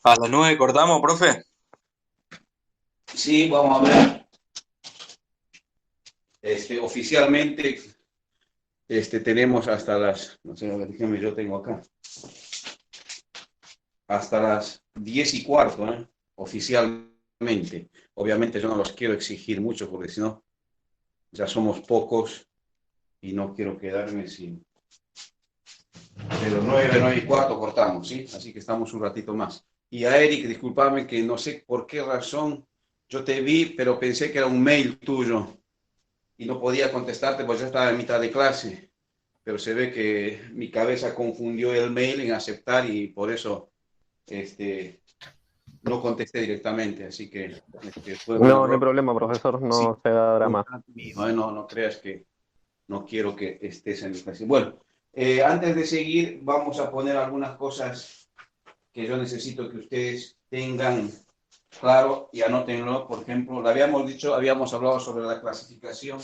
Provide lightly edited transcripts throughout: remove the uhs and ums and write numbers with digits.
A las 9 cortamos, profe. Sí, vamos a ver. Oficialmente, tenemos hasta las, no sé, déjame, yo tengo acá, hasta las 10:15, ¿eh? Oficialmente. Obviamente yo no los quiero exigir mucho porque si no, ya somos pocos y no quiero quedarme sin... De los 9:15 cortamos, ¿sí? Así que estamos un ratito más. Y a Eric, discúlpame que no sé por qué razón yo te vi, pero pensé que era un mail tuyo y no podía contestarte porque ya estaba en mitad de clase. Pero se ve que mi cabeza confundió el mail en aceptar y por eso no contesté directamente. Así que fue un No, no hay error. problema, profesor, Sí, no se da drama. mío, ¿eh? No, no creas que no quiero que estés en mi clase. Bueno, antes de seguir, vamos a poner algunas cosas que yo necesito que ustedes tengan claro y anótenlo. Por ejemplo, lo habíamos dicho, habíamos hablado sobre la clasificación.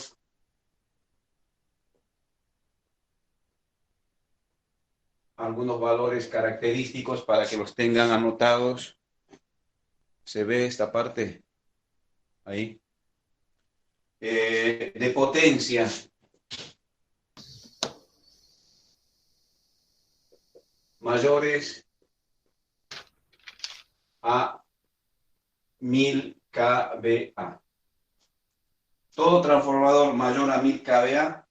Algunos valores característicos para que los tengan anotados. ¿Se ve esta parte? Ahí. De potencia. Mayores a 1000 kVA. Todo transformador mayor a 1000 kVA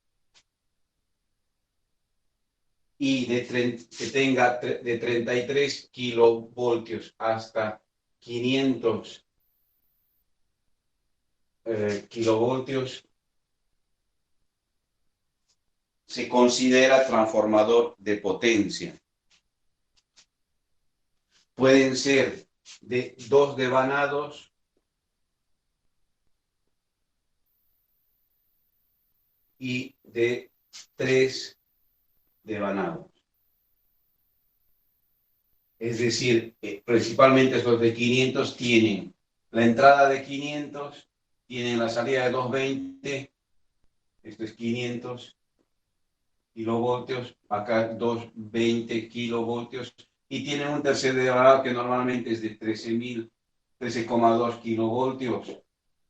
y que tenga de 33 kilovoltios hasta 500 kilovoltios se considera transformador de potencia. Pueden ser de 2 devanados y de 3 devanados. Es decir, principalmente estos de 500 tienen la entrada de 500, tienen la salida de 220, esto es 500 kilovoltios, acá 220 kilovoltios, y tienen un tercer devanado que normalmente es de 13,2 kilovoltios.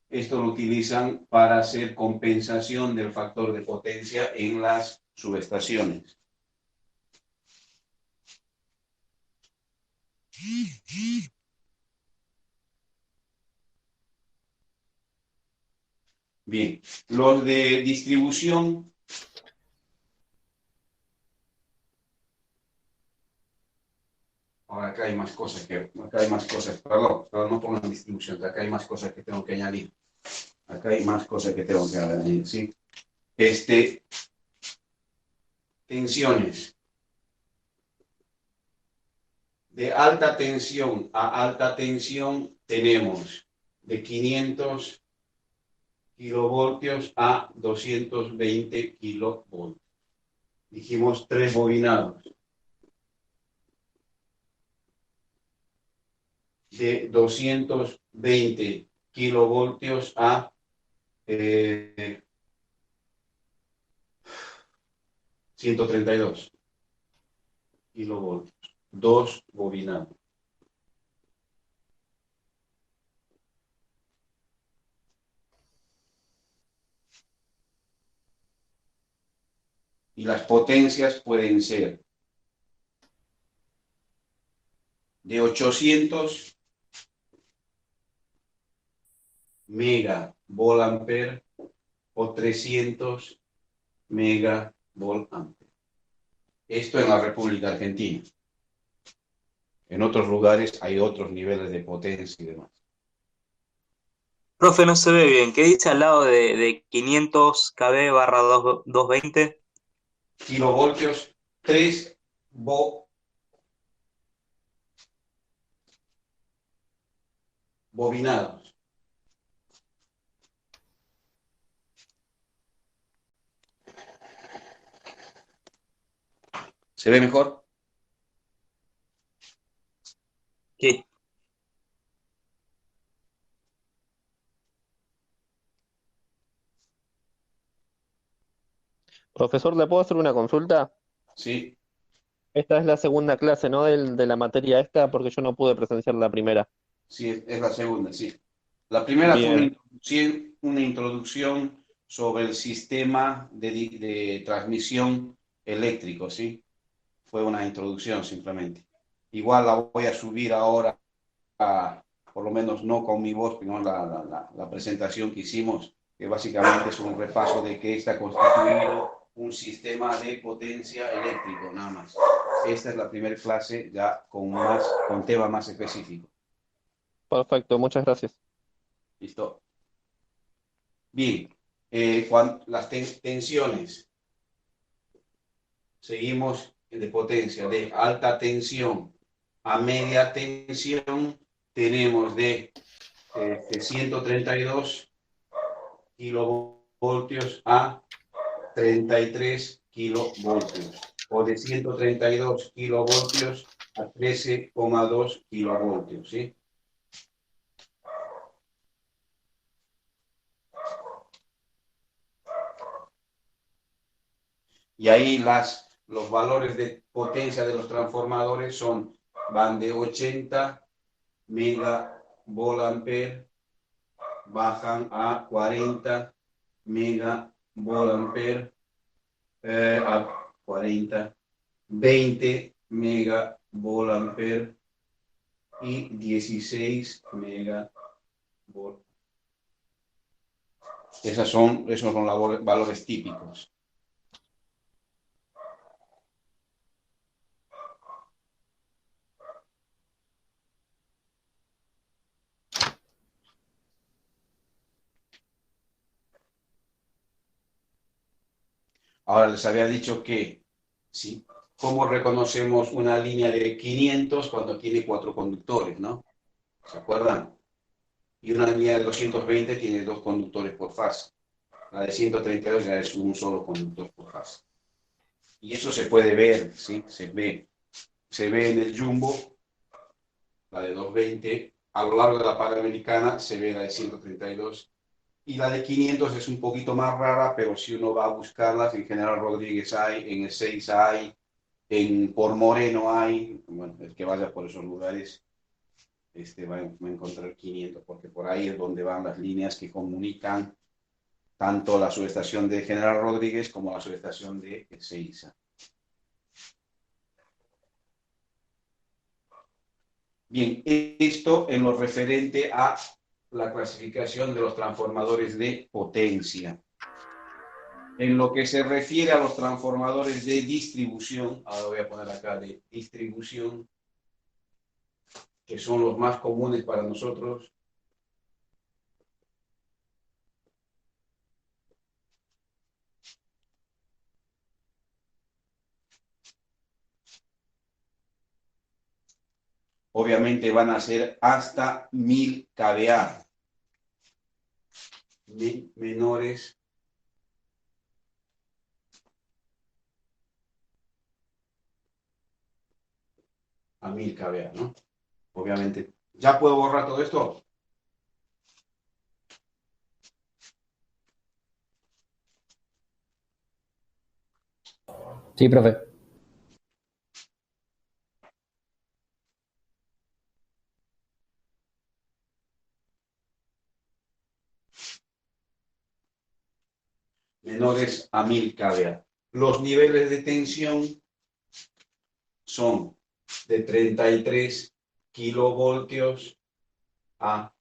Esto lo utilizan para hacer compensación del factor de potencia en las subestaciones. Bien, los de distribución. Ahora acá hay más cosas perdón, no pongan distribución, acá hay más cosas que tengo que añadir. Acá hay más cosas que tengo que añadir, ¿sí? Tensiones. De alta tensión a alta tensión tenemos de 500 kilovoltios a 220 kilovoltios. Dijimos 3 bobinados. De 220 kilovoltios a 132 kilovoltios. 2 bobinados. Y las potencias pueden ser de 800 megavolt-ampere o 300 megavolt-ampere. Esto en la República Argentina. En otros lugares hay otros niveles de potencia y demás. Profe, no se ve bien. ¿Qué dice al lado de 500 kb barra 220? Kilovoltios, 3 bobinados. ¿Se ve mejor? Sí. Profesor, ¿le puedo hacer una consulta? Sí, Esta es la segunda clase, ¿no? De la materia esta, porque yo no pude presenciar la primera. sí, es la segunda, sí. La primera fue Bien, una introducción sobre el sistema de transmisión eléctrico, ¿sí? Fue una introducción simplemente. Igual la voy a subir ahora, por lo menos no con mi voz, sino la presentación que hicimos, que básicamente es un repaso de qué está constituido un sistema de potencia eléctrico, nada más. Esta es la primera clase ya con tema más específico. perfecto, muchas gracias. ¿Listo? Bien, las tensiones, seguimos de potencia, de alta tensión a media tensión, tenemos de 132 kilovoltios a 33 kilovoltios, o de 132 kilovoltios a 13,2 kilovoltios, ¿sí? Y ahí los valores de potencia de los transformadores van de 80 megavolt bajan a 40 megavolt a 40, 20 megavolt y 16 megavolt. Esos son valores típicos. Ahora les había dicho que, ¿sí? ¿Cómo reconocemos una línea de 500 cuando tiene 4 conductores, ¿no? ¿Se acuerdan? Y una línea de 220 tiene 2 conductores por fase. La de 132 ya es un solo conductor por fase. Y eso se puede ver, ¿sí? Se ve en el jumbo, la de 220. A lo largo de la Panamericana se ve la de 132. Y la de 500 es un poquito más rara, pero si uno va a buscarlas, en General Rodríguez hay, en el 6 hay, por Moreno hay. Bueno, el que vaya por esos lugares va a encontrar 500, porque por ahí es donde van las líneas que comunican tanto la subestación de General Rodríguez como la subestación de Ezeiza. Bien, esto en lo referente a la clasificación de los transformadores de potencia. En lo que se refiere a los transformadores de distribución, ahora voy a poner acá de distribución, que son los más comunes para nosotros. Obviamente van a ser hasta 1000 kVA, menores a 1000 kVA, ¿no? Obviamente. ¿Ya puedo borrar todo esto? Sí, profe. Menores a 1000 kVA. Los niveles de tensión son de 33 kilovoltios a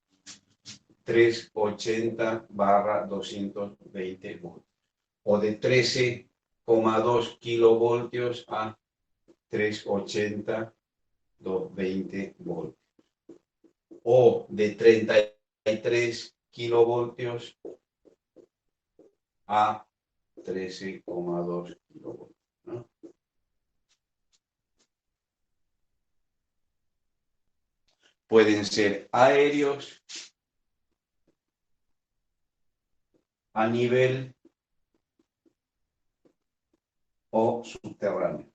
380/220 voltios, o de 13,2 kilovoltios a 380/220 voltios, o de 33 kilovoltios a 13,2 kilovoltios, ¿no? Pueden ser aéreos, a nivel o subterráneos.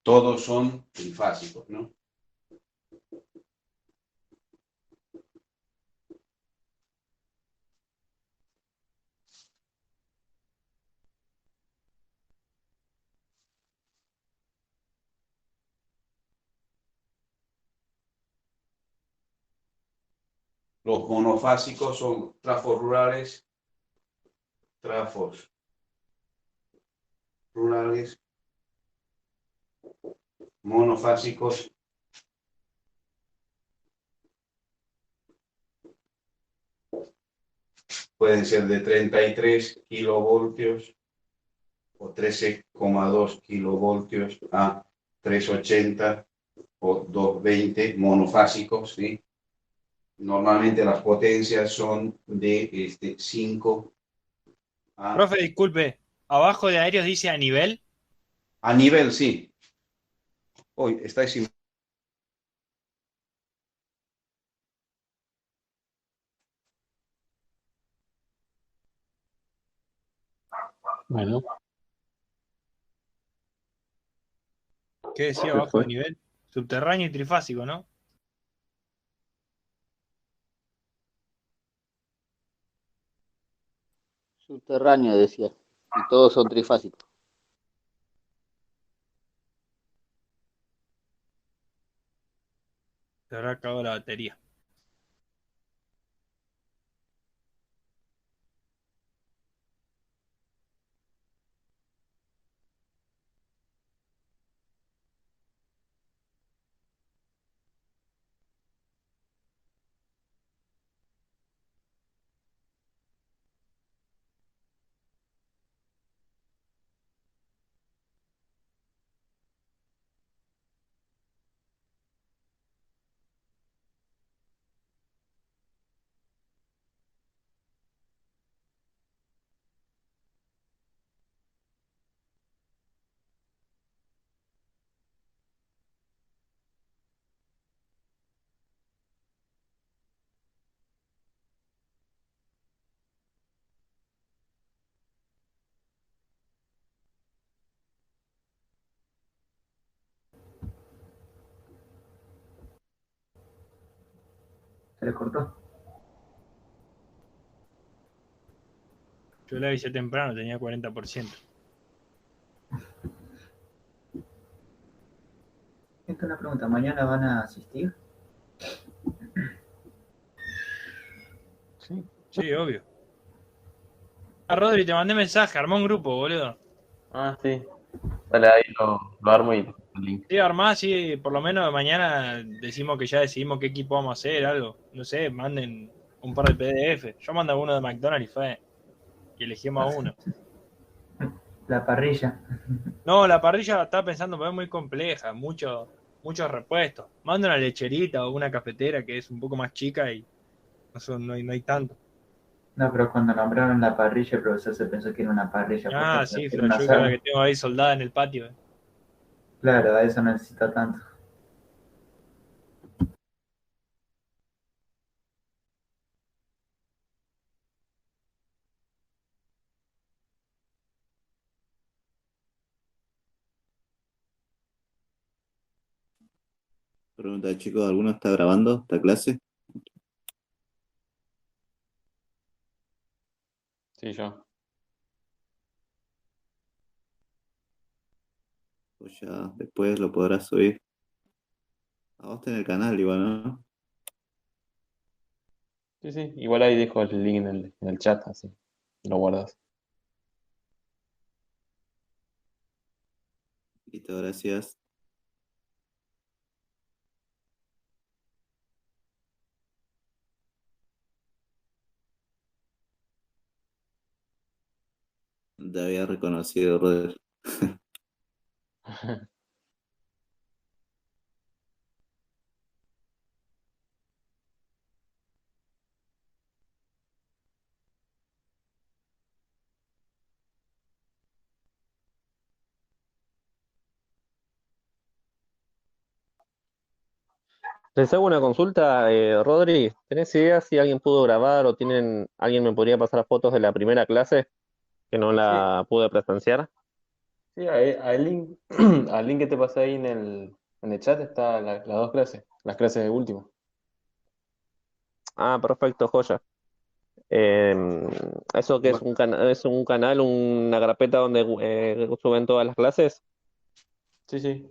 todos son trifásicos, ¿no? Los monofásicos son trafos rurales, monofásicos, pueden ser de 33 kilovoltios o 13,2 kilovoltios a 380 o 220 monofásicos, ¿sí? Normalmente las potencias son de 5 Profe, disculpe, abajo de aéreos dice a nivel. a nivel, sí. Hoy estáis sin... Bueno, ¿Qué decía ¿qué abajo de fue? nivel? Subterráneo y trifásico, ¿no? Subterráneo, decía. Y todos son trifásicos. Se habrá acabado la batería. Se le cortó. Yo la avisé temprano, tenía 40%. Esta es una pregunta. ¿Mañana van a asistir? Sí. Sí, obvio. Ah, Rodri, te mandé mensaje, armó un grupo, boludo. Ah, sí. Dale, ahí lo armo y te paso el link. Sí, armá, sí, por lo menos mañana decimos que ya decidimos qué equipo vamos a hacer, algo. No sé, manden un par de PDF. Yo mando uno de McDonald's y fue. Y elegimos a uno. La parrilla. No, la parrilla estaba pensando, pero es muy compleja, muchos repuestos. Manda una lecherita o una cafetera que es un poco más chica y no hay tanto. No, pero cuando nombraron la parrilla, el profesor se pensó que era una parrilla Ah, porque sí, era un flasheó que la asado. que tengo ahí soldada en el patio. Claro, a eso no necesita tanto. Pregunta, chicos, ¿alguno está grabando esta clase? Sí, yo. Pues ya después lo podrás subir. A vos en el canal igual, ¿no? Sí, sí. Igual ahí dejo el link en el chat, así. Lo guardas. Listo, gracias. Te había reconocido, Roder. Les hago una consulta, Rodri. ¿Tenés idea si alguien pudo grabar o alguien me podría pasar fotos de la primera clase que no Sí, la pude presenciar? Sí, al link, al link que te pasé ahí en el chat está las dos clases, las clases de último. Ah, perfecto, joya. ¿Eso que es Bueno, es un canal, una carpeta donde suben todas las clases? Sí, sí.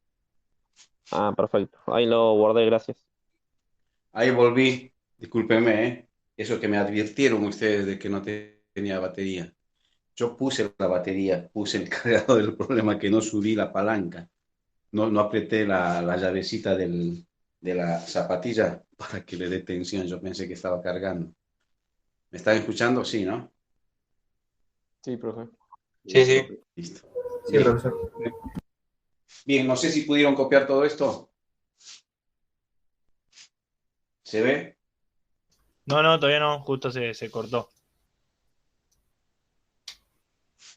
Ah, perfecto. Ahí lo guardé, gracias. ahí volví, discúlpeme, ¿eh? Eso que me advirtieron ustedes de que no tenía batería. Yo puse la batería, puse el cargador del problema que no subí la palanca, no apreté la llavecita de la zapatilla para que le dé tensión. Yo pensé que estaba cargando. ¿Me están escuchando? Sí, ¿no? Sí, profe. Sí, Listo, sí. listo. Sí, Bien, profesor. bien, no sé si pudieron copiar todo esto. ¿Se ve? No, no, todavía no, justo se cortó.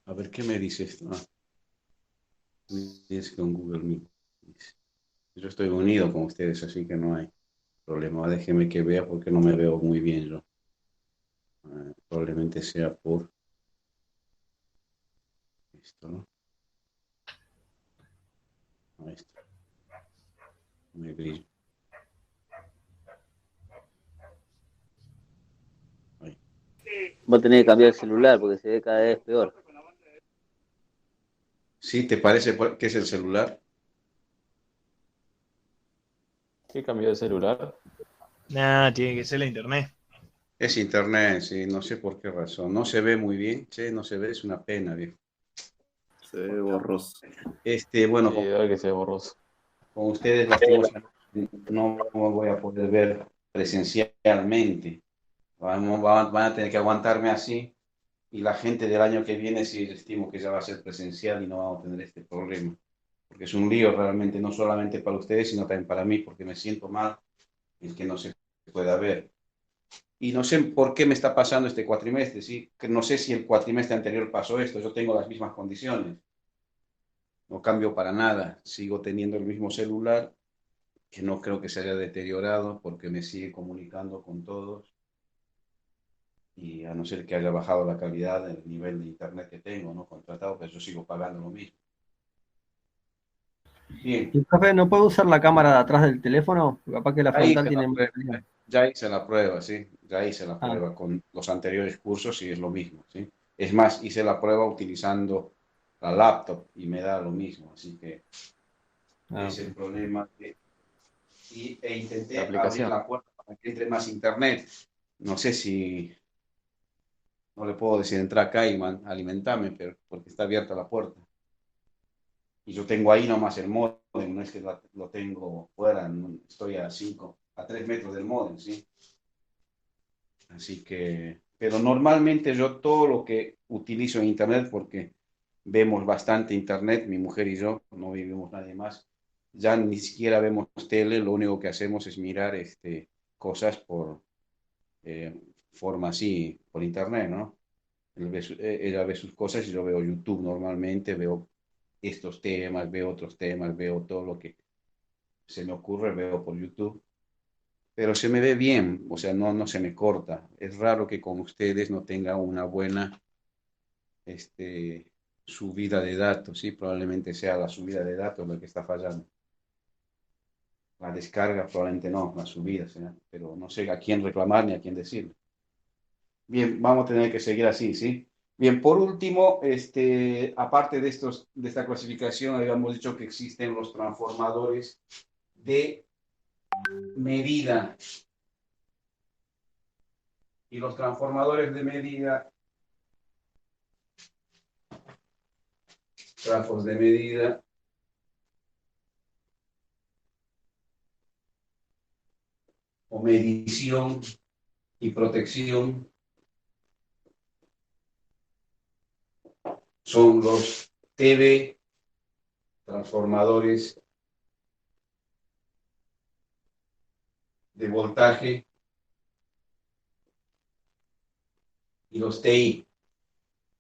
A ver, ¿qué me dice esto? Ah, es con Google Meet. Yo estoy unido con ustedes, así que no hay problema. Déjeme que vea porque no me veo muy bien yo. Probablemente sea por esto, ¿no? Ahí está. Me brillo. Ahí. Vos tenés que cambiar el celular porque se ve cada vez peor. ¿Sí? ¿Te parece que es el celular? ¿Qué cambió de celular? Nah, tiene que ser la internet. Es internet, sí, no sé por qué razón. No se ve muy bien, che, no se ve, es una pena, viejo. Se ve borroso. Bueno, Sí, de verdad que se ve borroso. con ustedes lastimosamente no me voy a poder ver presencialmente. Van a tener que aguantarme así y la gente del año que viene sí estimo que ya va a ser presencial y no vamos a tener este problema. Porque es un lío realmente, no solamente para ustedes, sino también para mí, porque me siento mal el que no se pueda ver. Y no sé por qué me está pasando este cuatrimestre, ¿sí? Que no sé si el cuatrimestre anterior pasó esto, yo tengo las mismas condiciones, no cambio para nada, sigo teniendo el mismo celular, que no creo que se haya deteriorado porque me sigue comunicando con todos y a no ser que haya bajado la calidad del nivel de internet que tengo, ¿no? Contratado, pero yo sigo pagando lo mismo. Bien, Y profe, ¿no puedo usar la cámara de atrás del teléfono? Capaz que la ahí frontal hice la tiene más prueba, calidad. ya hice la prueba, sí, ya hice la Ah, prueba con los anteriores cursos y es lo mismo, ¿sí? Es más, hice la prueba utilizando la laptop y me da lo mismo, así que es ok. el problema. E La intenté abrir aplicación. la puerta para que entre más internet. No sé si no le puedo decir entra acá y alimentarme, pero porque está abierta la puerta. Y yo tengo ahí nomás el módem, no es que lo tengo fuera, estoy a 3 metros del módem, ¿sí? Así que, pero normalmente yo todo lo que utilizo en internet, porque vemos bastante internet, mi mujer y yo, no vivimos nadie más, ya ni siquiera vemos tele, lo único que hacemos es mirar cosas por forma así, por internet, ¿no? Ella ve sus cosas y yo veo YouTube normalmente, veo estos temas, veo otros temas, veo todo lo que se me ocurre, veo por YouTube, pero se me ve bien, o sea, no se me corta. Es raro que con ustedes no tenga una buena subida de datos, ¿sí? Probablemente sea la subida de datos la que está fallando. La descarga probablemente no, la subida, ¿sí? Pero no sé a quién reclamar ni a quién decirle. Bien, vamos a tener que seguir así, ¿sí? Bien, por último, aparte de esta clasificación, habíamos dicho que existen los transformadores de medida. Y los transformadores de medida, trafos de medida, o medición y protección, son los TB, transformadores de voltaje, y los TI,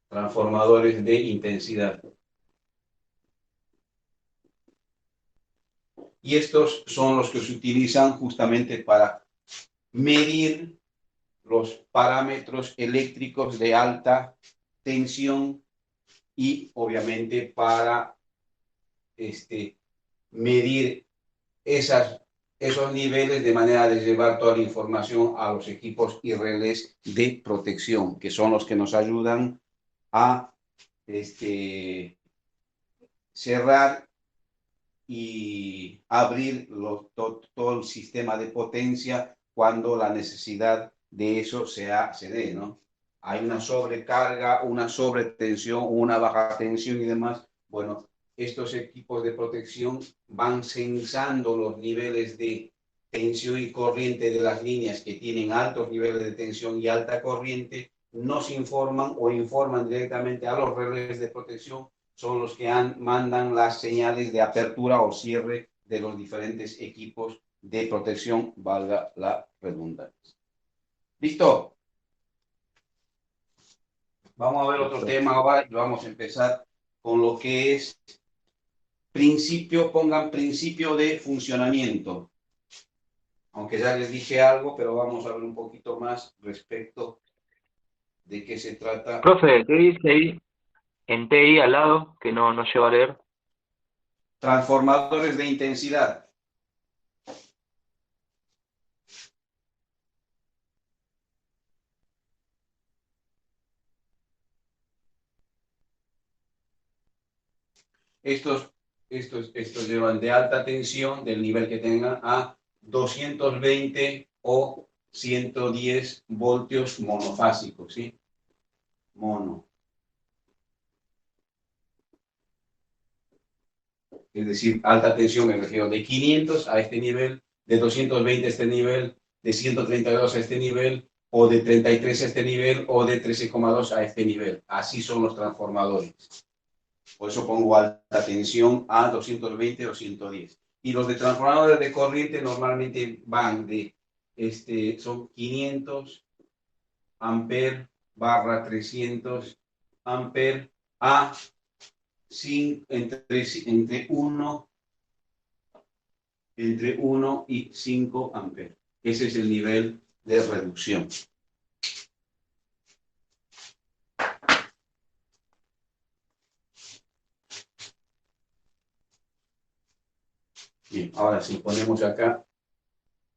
transformadores de intensidad. Y estos son los que se utilizan justamente para medir los parámetros eléctricos de alta tensión y obviamente para medir esos niveles de manera de llevar toda la información a los equipos y relés de protección, que son los que nos ayudan a cerrar y abrir todo el sistema de potencia cuando la necesidad de eso se dé, ¿no? Hay una sobrecarga, una sobretensión, una baja tensión y demás. Bueno, estos equipos de protección van censando los niveles de tensión y corriente de las líneas que tienen altos niveles de tensión y alta corriente, nos informan o informan directamente a los relés de protección, son los que mandan las señales de apertura o cierre de los diferentes equipos de protección, valga la redundancia. ¿Listo? Vamos a ver otro tema ahora y vamos a empezar con lo que es principio, pongan principio de funcionamiento. Aunque ya les dije algo, pero vamos a ver un poquito más respecto de qué se trata. Profe, ¿qué dice ahí en TI al lado que no lleva a leer? Transformadores de intensidad. Estos llevan de alta tensión, del nivel que tengan, a 220 o 110 voltios monofásicos, ¿sí? Mono. Es decir, alta tensión me refiero de 500 a este nivel, de 220 a este nivel, de 132 a este nivel, o de 33 a este nivel, o de 13,2 a este nivel. Así son los transformadores. Por eso pongo alta tensión a 220 o 110. Y los de transformadores de corriente normalmente van de, son 500 amperes barra 300 amperes a entre 1 y 5 amperes. Ese es el nivel de reducción. Bien, ahora sí, ponemos acá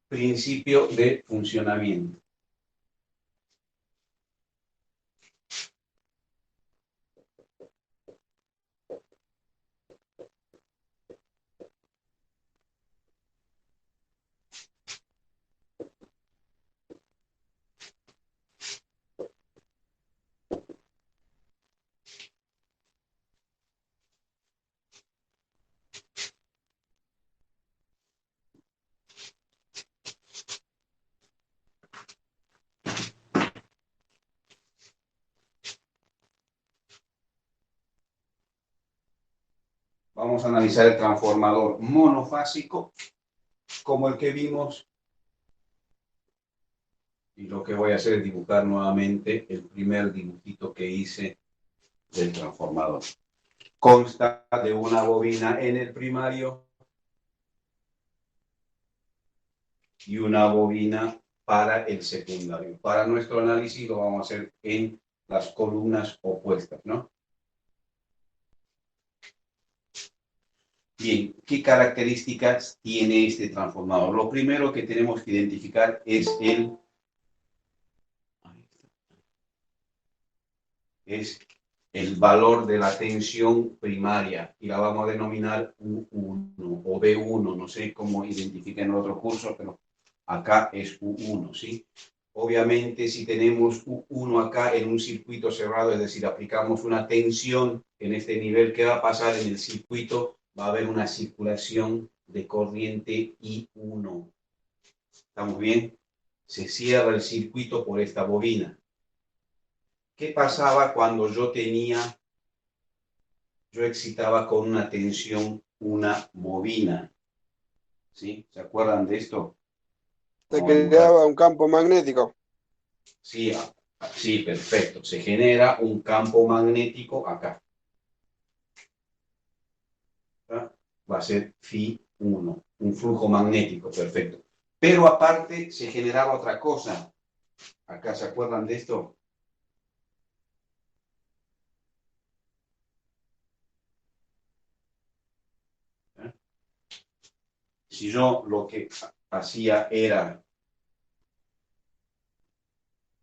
principio de funcionamiento. Vamos a analizar el transformador monofásico, como el que vimos. Y lo que voy a hacer es dibujar nuevamente el primer dibujito que hice del transformador. Consta de una bobina en el primario y una bobina para el secundario. Para nuestro análisis lo vamos a hacer en las columnas opuestas, ¿no? Bien, ¿qué características tiene este transformador? Lo primero que tenemos que identificar es el valor de la tensión primaria y la vamos a denominar U1 o B1, no sé cómo identifica en el otro curso, pero acá es U1, ¿sí? Obviamente, si tenemos U1 acá en un circuito cerrado, es decir, aplicamos una tensión en este nivel, ¿qué va a pasar en el circuito? Va a haber una circulación de corriente I1. ¿Estamos bien? Se cierra el circuito por esta bobina. ¿Qué pasaba cuando yo excitaba con una tensión una bobina? ¿Sí? ¿Se acuerdan de esto? Se creaba un campo magnético. Sí, sí, perfecto. Se genera un campo magnético acá. Va a ser Φ1, un flujo magnético, perfecto. Pero aparte se generaba otra cosa. Acá, ¿se acuerdan de esto? si yo lo que hacía era,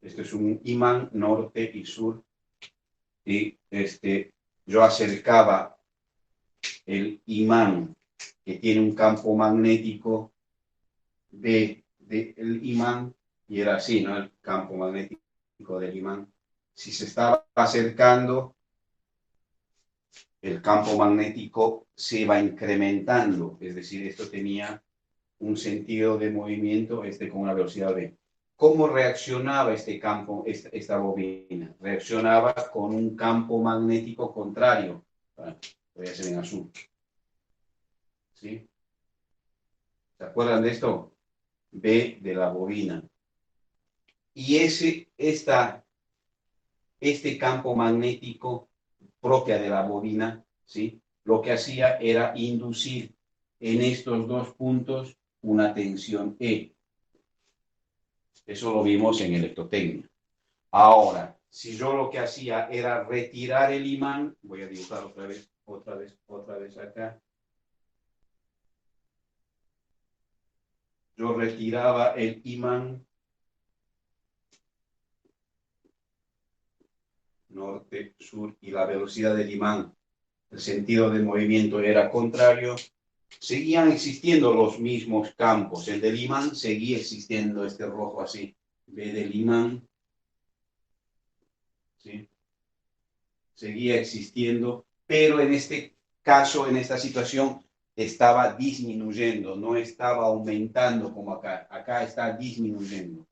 esto es un imán norte y sur, y yo acercaba el imán que tiene un campo magnético del imán, y era así, ¿no? El campo magnético del imán. Si se estaba acercando, el campo magnético se va incrementando, es decir, esto tenía un sentido de movimiento con una velocidad v. ¿Cómo reaccionaba este campo, esta bobina? Reaccionaba con un campo magnético contrario. Voy a hacer en azul. ¿Sí? ¿Se acuerdan de esto? B de la bobina. Y este campo magnético propia de la bobina, ¿sí? Lo que hacía era inducir en estos dos puntos una tensión E. Eso lo vimos en electrotecnia. Ahora, si yo lo que hacía era retirar el imán, voy a dibujar otra vez acá. Yo retiraba el imán norte, sur, y la velocidad del imán, el sentido de movimiento era contrario, seguían existiendo los mismos campos. El del imán seguía existiendo, este rojo así, B del imán, ¿sí? Seguía existiendo, pero en este caso, en esta situación, estaba disminuyendo, no estaba aumentando como acá. Acá está disminuyendo.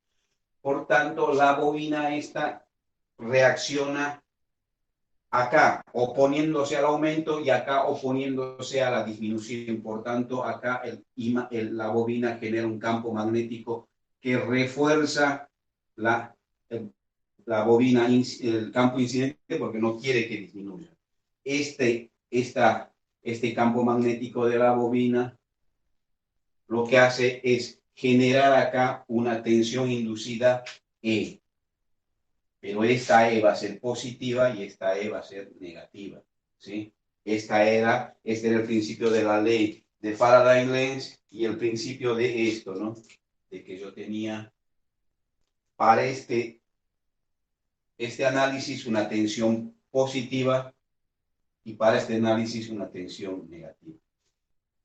Por tanto, la bobina esta reacciona acá oponiéndose al aumento y acá oponiéndose a la disminución. Por tanto, acá la bobina genera un campo magnético que refuerza la bobina, el campo incidente, porque no quiere que disminuya. Este campo magnético de la bobina lo que hace es generar acá una tensión inducida E. Pero esta E va a ser positiva y esta E va a ser negativa, ¿sí? Este era el principio de la ley de Faraday-Lenz y el principio de esto, ¿no? De que yo tenía para este análisis una tensión positiva y para este análisis una tensión negativa.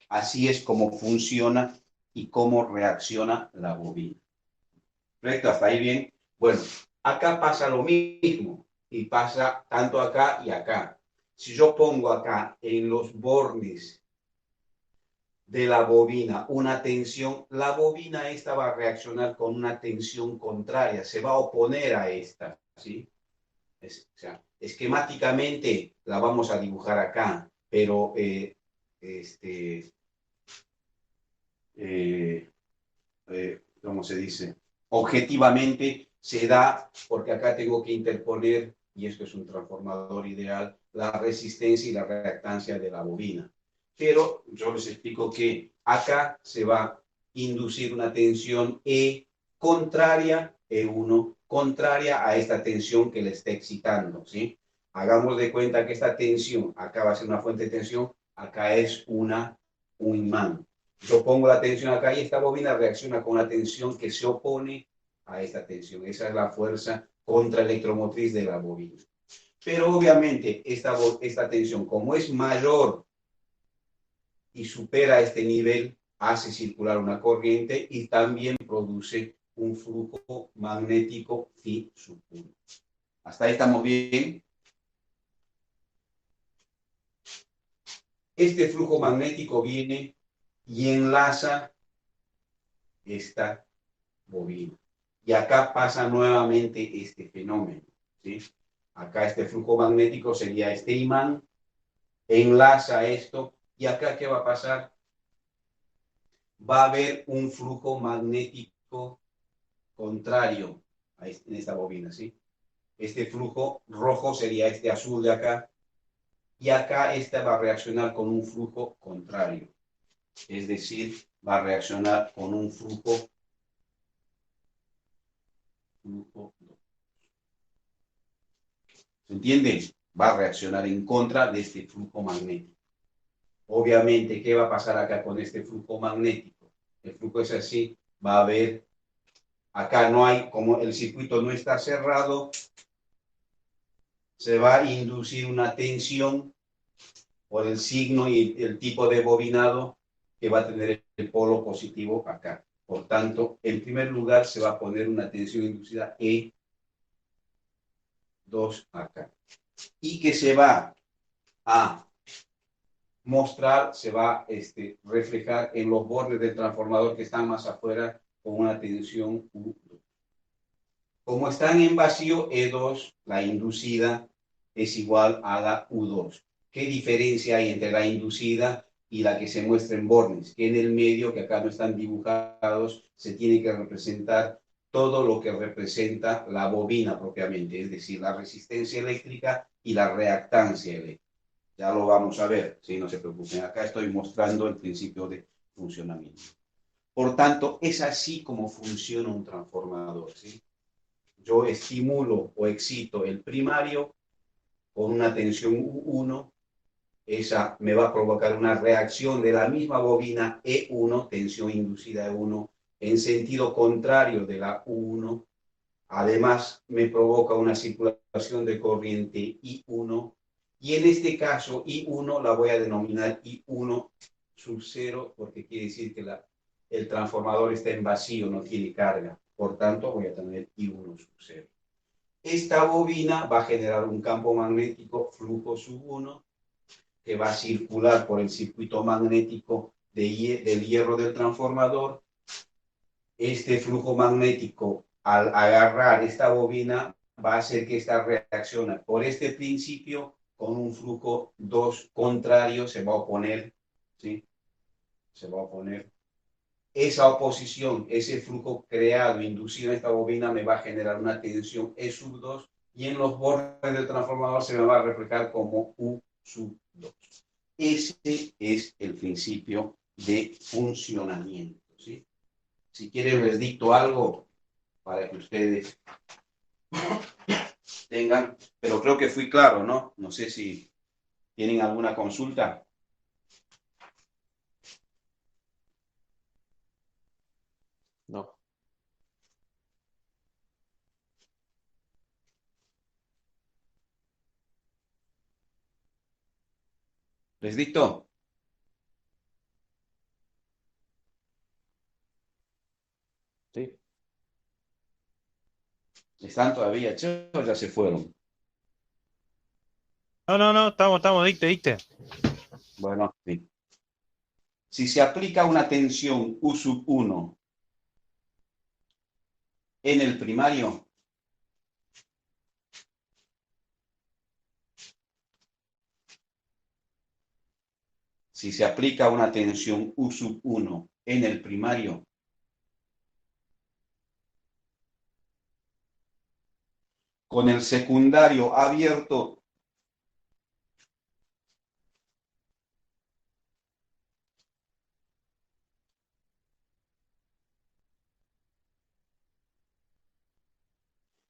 Así es como funciona y cómo reacciona la bobina. ¿Correcto? ¿Hasta ahí bien? Bueno, acá pasa lo mismo y pasa tanto acá y acá. Si yo pongo acá en los bornes de la bobina una tensión, la bobina esta va a reaccionar con una tensión contraria, se va a oponer a esta, ¿sí? O sea, esquemáticamente la vamos a dibujar acá, pero ¿cómo se dice? Objetivamente se da, porque acá tengo que interponer, y esto es un transformador ideal, la resistencia y la reactancia de la bobina. Pero yo les explico que acá se va a inducir una tensión E contraria, E1, contraria a esta tensión que le está excitando, ¿sí? Hagamos de cuenta que esta tensión, acá va a ser una fuente de tensión, acá es un imán. Yo pongo la tensión acá y esta bobina reacciona con la tensión que se opone a esta tensión. Esa es la fuerza contraelectromotriz de la bobina. Pero obviamente esta tensión, como es mayor y supera este nivel, hace circular una corriente y también produce un flujo magnético phi sub 1. ¿Hasta ahí estamos bien? Este flujo magnético viene y enlaza esta bobina. Y acá pasa nuevamente este fenómeno, ¿sí? Acá este flujo magnético sería este imán, enlaza esto, y acá ¿qué va a pasar? Va a haber un flujo magnético contrario en esta bobina, ¿sí? Este flujo rojo sería este azul de acá, y acá esta va a reaccionar con un flujo contrario. Es decir, va a reaccionar con un flujo 2. ¿Se entiende? Va a reaccionar en contra de este flujo magnético. Obviamente, ¿qué va a pasar acá con este flujo magnético? El flujo es así, va a haber, acá no hay, como el circuito no está cerrado, se va a inducir una tensión por el signo y el tipo de bobinado que va a tener el polo positivo acá. Por tanto, en primer lugar se va a poner una tensión inducida E2 acá. Y que se va a mostrar, se va a reflejar en los bordes del transformador que están más afuera con una tensión U2. Como están en vacío, E2, la inducida, es igual a la U2. ¿Qué diferencia hay entre la inducida y la que se muestra en bornes? Que en el medio, que acá no están dibujados, se tiene que representar todo lo que representa la bobina propiamente, es decir, la resistencia eléctrica y la reactancia eléctrica. Ya lo vamos a ver, ¿sí? No se preocupen. Acá estoy mostrando el principio de funcionamiento. Por tanto, es así como funciona un transformador, ¿sí? Yo estimulo o excito el primario con una tensión U1, esa me va a provocar una reacción de la misma bobina E1, tensión inducida E1, en sentido contrario de la U1. Además, me provoca una circulación de corriente I1, y en este caso I1 la voy a denominar I1 sub 0, porque quiere decir que el transformador está en vacío, no tiene carga. Por tanto, voy a tener I1 sub 0. Esta bobina va a generar un campo magnético flujo sub 1 que va a circular por el circuito magnético del hierro del transformador. Este flujo magnético, al agarrar esta bobina, va a hacer que esta reaccione por este principio con un flujo 2 contrario, se va a oponer, ¿sí? Se va a oponer. Esa oposición, ese flujo creado, inducido en esta bobina, me va a generar una tensión E sub 2 y en los bordes del transformador se me va a reflejar como U sub 2. Ese es el principio de funcionamiento, ¿sí? Si quieren les dicto algo para que ustedes tengan, pero creo que fui claro, ¿no? No sé si tienen alguna consulta. No. ¿Les dicto? Sí. ¿Están todavía, che, o ya se fueron? No, estamos, dicte. Bueno, sí. Si se aplica una tensión U sub 1 en el primario, si se aplica una tensión U sub 1 en el primario, con el secundario abierto,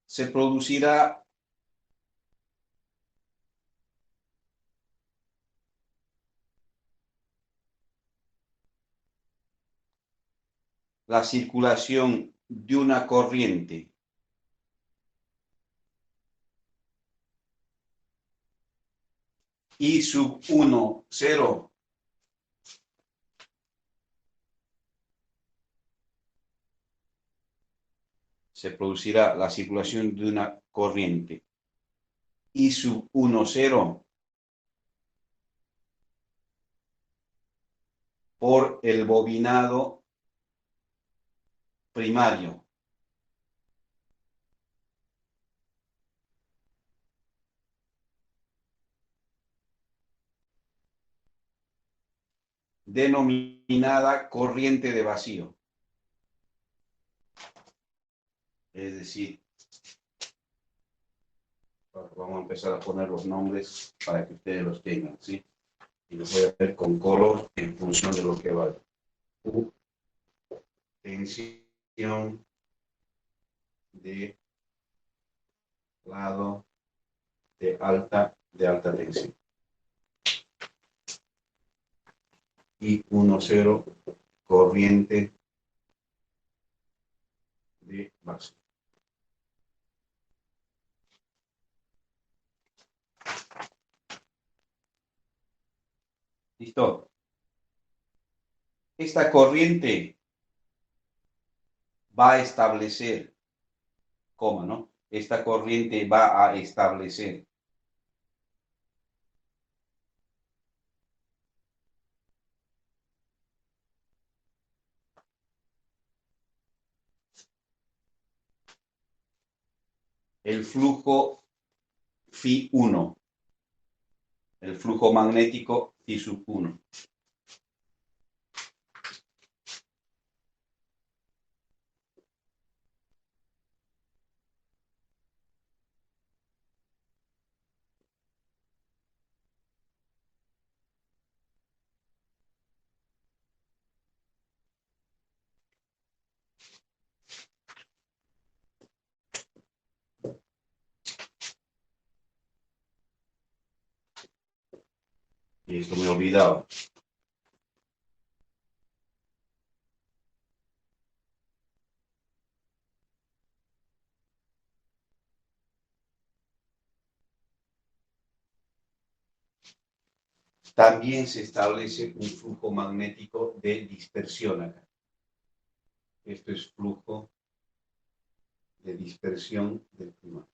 se producirá la circulación de una corriente I sub 1, 0, se producirá la circulación de una corriente I sub 1, 0 por el bobinado primario. Denominada corriente de vacío. Es decir, vamos a empezar a poner los nombres para que ustedes los tengan, ¿sí? Y los voy a ver con color en función de lo que va. Tensión de lado de alta tensión. y 1,0 corriente de base. ¿Listo? Esta corriente va a establecer, coma, ¿no? Esta corriente va a establecer el flujo Φ1, el flujo magnético Φ1. Y esto me he olvidado. También se establece un flujo magnético de dispersión acá. Esto es flujo de dispersión del primario.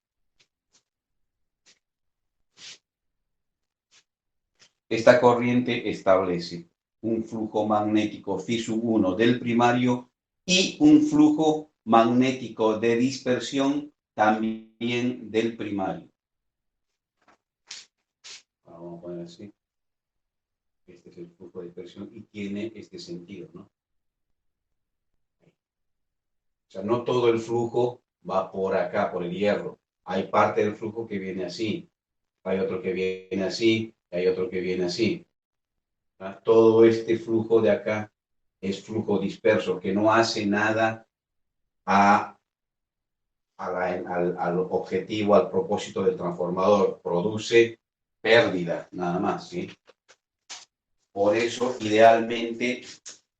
Esta corriente establece un flujo magnético Φ1 del primario y un flujo magnético de dispersión también del primario. Vamos a poner así. Este es el flujo de dispersión y tiene este sentido, ¿no? O sea, no todo el flujo va por acá, por el hierro. Hay parte del flujo que viene así, hay otro que viene así, hay otro que viene así. ¿Ah? Todo este flujo de acá es flujo disperso, que no hace nada al objetivo, al propósito del transformador. Produce pérdida, nada más, ¿sí? Por eso, idealmente,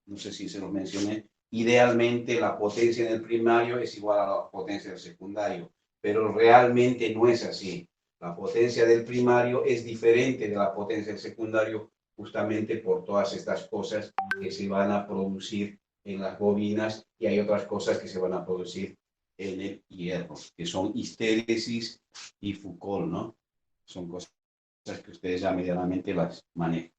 no sé si se los mencioné, idealmente la potencia del primario es igual a la potencia del secundario, pero realmente no es así. La potencia del primario es diferente de la potencia del secundario justamente por todas estas cosas que se van a producir en las bobinas y hay otras cosas que se van a producir en el hierro, que son histéresis y Foucault, ¿no? Son cosas que ustedes ya medianamente las manejan.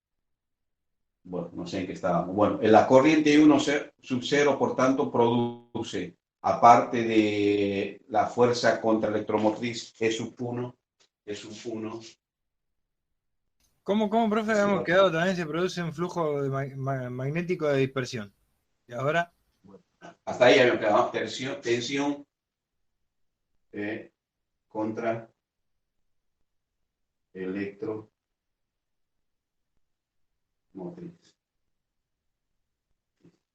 Bueno, no sé en qué estábamos. Bueno, la corriente 1 sub 0, por tanto, produce, aparte de la fuerza contraelectromotriz E sub 1, ¿Cómo, profe, habíamos quedado? También se produce un flujo magnético de dispersión. ¿Y ahora? Bueno, hasta ahí habíamos quedado. Tensión contra electromotriz.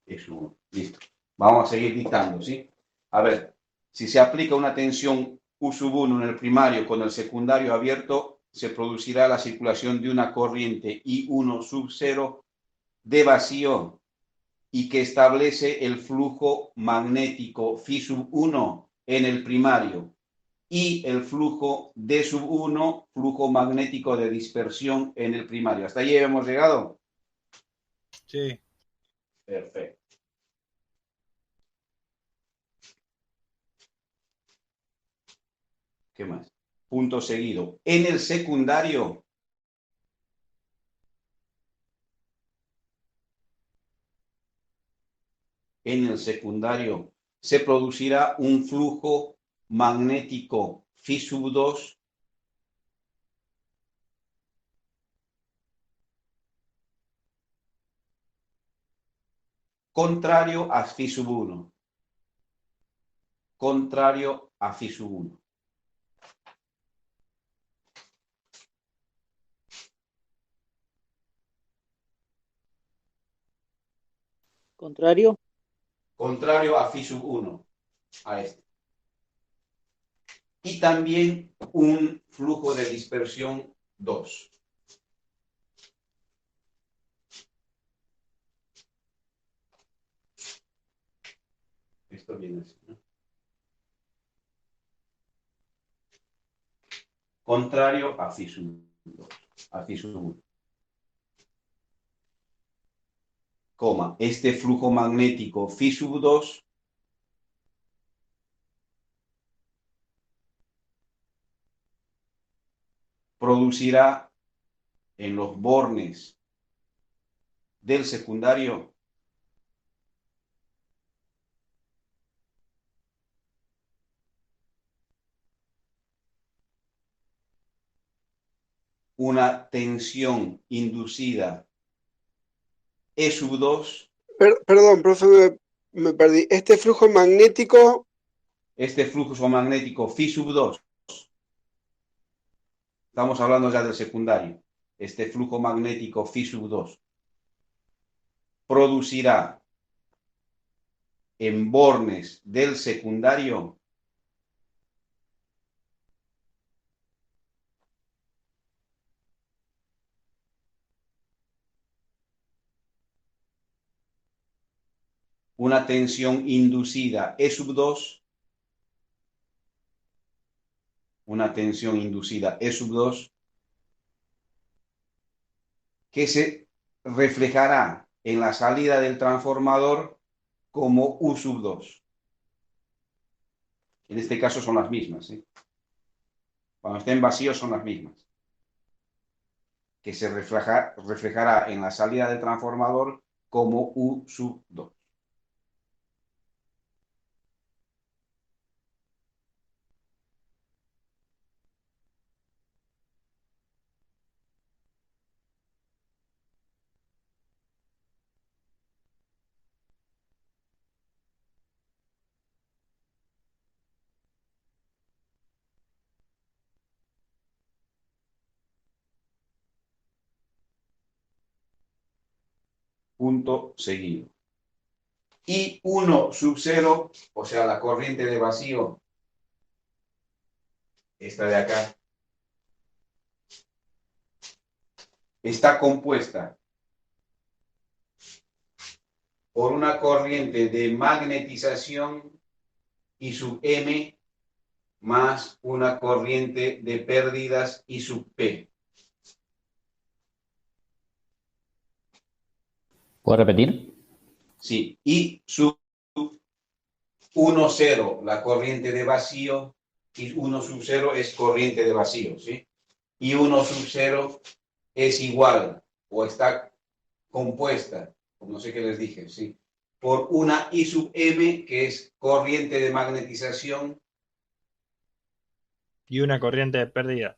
Eso, listo. Vamos a seguir dictando, ¿sí? A ver, si se aplica una tensión U sub 1 en el primario con el secundario abierto, se producirá la circulación de una corriente I1 sub 0 de vacío y que establece el flujo magnético Φ sub 1 en el primario y el flujo D sub 1, flujo magnético de dispersión en el primario. ¿Hasta ahí hemos llegado? Sí. Perfecto. ¿Qué más? Punto seguido. En el secundario, se producirá un flujo magnético Φ sub 2 contrario a Φ sub 1. Contrario a Φ sub 1. Contrario. Contrario a Φ sub 1. A este. Y también un flujo de dispersión 2. Esto viene así, ¿no? Contrario a phi sub 2, a phi sub 1. Coma, este flujo magnético phi sub 2 producirá en los bornes del secundario una tensión inducida E sub 2. Perdón, profe, me perdí. Este flujo magnético, Este flujo magnético phi sub 2, estamos hablando ya del secundario, este flujo magnético phi sub 2 producirá en bornes del secundario una tensión inducida E sub 2, una tensión inducida E sub 2, que se reflejará en la salida del transformador como U sub 2. En este caso son las mismas, ¿eh? Cuando estén vacíos son las mismas. Que se reflejará en la salida del transformador como U sub 2. Punto seguido. Y 1 sub 0, o sea, la corriente de vacío, esta de acá, está compuesta por una corriente de magnetización I sub M más una corriente de pérdidas I sub P. ¿Puedo repetir? Sí, I sub 1, 0, la corriente de vacío, y 1 sub 0 es corriente de vacío, ¿sí? Y 1 sub 0 es igual o está compuesta, no sé qué les dije, ¿sí? Por una I sub M, que es corriente de magnetización. Y una corriente de pérdida.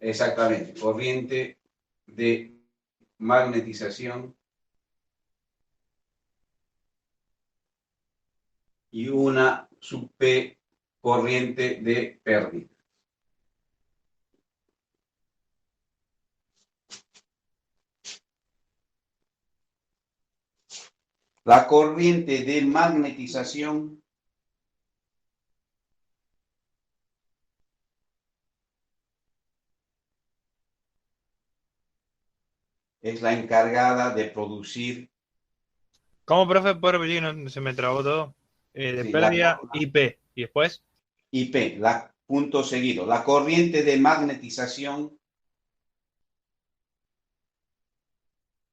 Exactamente, corriente de magnetización. Y una sub P, corriente de pérdida. La corriente de magnetización es la encargada de producir. ¿Cómo, profe? ¿Puedo repetir? No, se me trabó todo. De Sí, pérdida, IP. ¿Y después? IP, punto seguido. La corriente de magnetización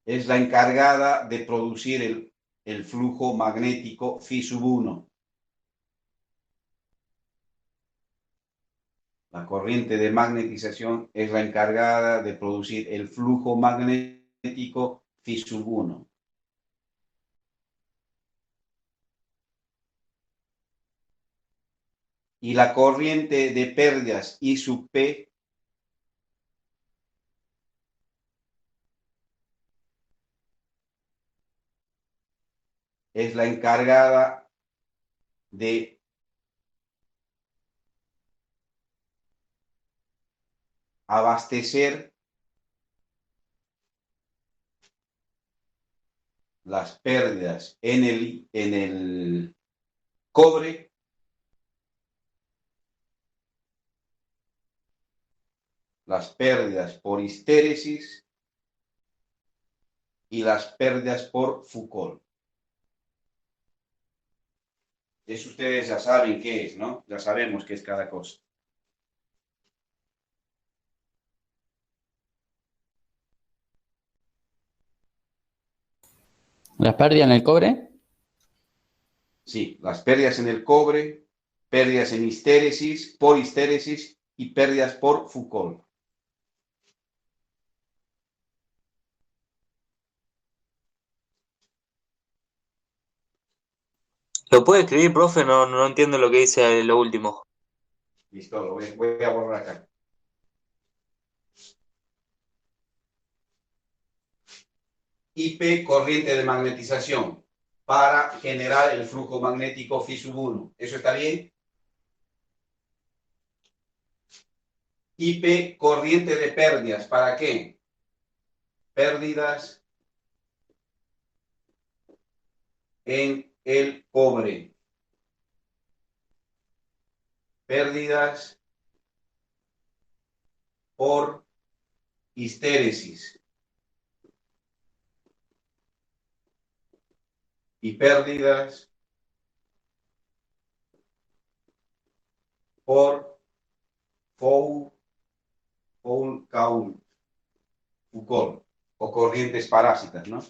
es la encargada de producir el flujo magnético phi sub 1. La corriente de magnetización es la encargada de producir el flujo magnético phi sub 1. Y la corriente de pérdidas I sub P es la encargada de abastecer las pérdidas en el cobre las pérdidas por histéresis y las pérdidas por Foucault. Eso ustedes ya saben qué es, ¿no? Ya sabemos qué es cada cosa. ¿Las pérdidas en el cobre? Sí, las pérdidas en el cobre, pérdidas en histéresis, por histéresis y pérdidas por Foucault. ¿Lo puede escribir, profe? No entiendo lo que dice lo último. Listo, lo voy a borrar acá. IP, corriente de magnetización, para generar el flujo magnético Phi sub 1. ¿Eso está bien? IP, corriente de pérdidas, ¿para qué? Pérdidas en el cobre. Pérdidas por histéresis. Y pérdidas por Foucault o corrientes parásitas, ¿no?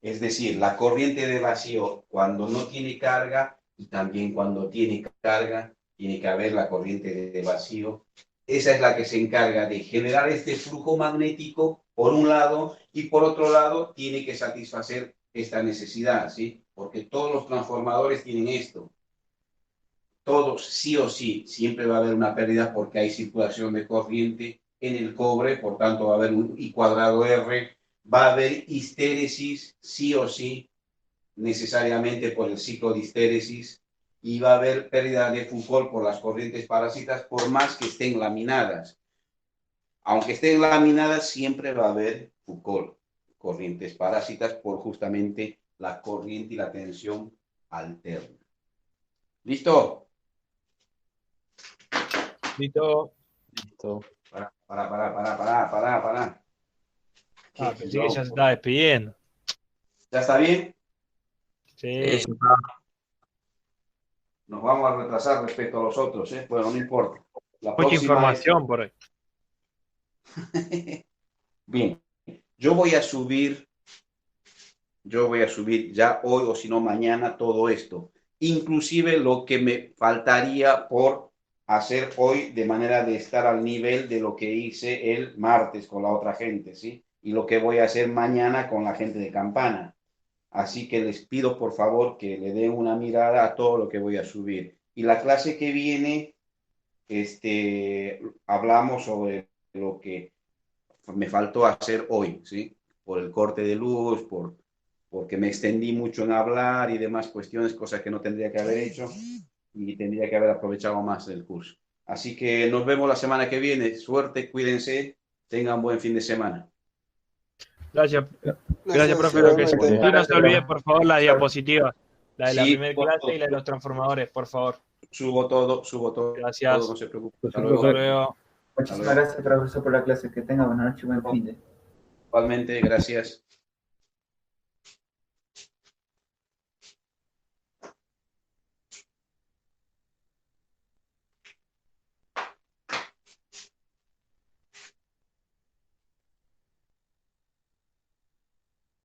Es decir, la corriente de vacío cuando no tiene carga y también cuando tiene carga, tiene que haber la corriente de vacío. Esa es la que se encarga de generar este flujo magnético por un lado y por otro lado tiene que satisfacer esta necesidad, ¿sí? Porque todos los transformadores tienen esto. Todos, sí o sí, siempre va a haber una pérdida porque hay circulación de corriente en el cobre, por tanto va a haber un I cuadrado R, va a haber histéresis, sí o sí, necesariamente por el ciclo de histéresis, y va a haber pérdida de Foucault por las corrientes parásitas, por más que estén laminadas. Aunque estén laminadas, siempre va a haber Foucault, corrientes parásitas, por justamente la corriente y la tensión alterna. ¿Listo? Listo. Listo. Para. Pensé que ya se estaba despidiendo. ¿Ya está bien? Sí. Nos vamos a retrasar respecto a los otros, ¿eh? Bueno, no importa. La Mucha próxima información por ahí. Bien, yo voy a subir ya hoy o si no mañana todo esto. Inclusive lo que me faltaría por hacer hoy de manera de estar al nivel de lo que hice el martes con la otra gente, ¿sí? Y lo que voy a hacer mañana con la gente de Campana. Así que les pido por favor que le den una mirada a todo lo que voy a subir. Y la clase que viene, hablamos sobre lo que me faltó hacer hoy, ¿sí? Por el corte de luz, porque me extendí mucho en hablar y demás cuestiones, cosas que no tendría que haber hecho y tendría que haber aprovechado más el curso. Así que nos vemos la semana que viene. Suerte, cuídense, tengan buen fin de semana. Gracias, profe. Lo que sí, no se olvide, por favor, las diapositivas. La de la Sí, primera clase y la de los transformadores, por favor. Subo todo. Gracias. Todo, no se preocupe. Hasta luego. Muchísimas gracias, profesor, por la clase. Que tenga buena noche y buen fin de. Igualmente, gracias.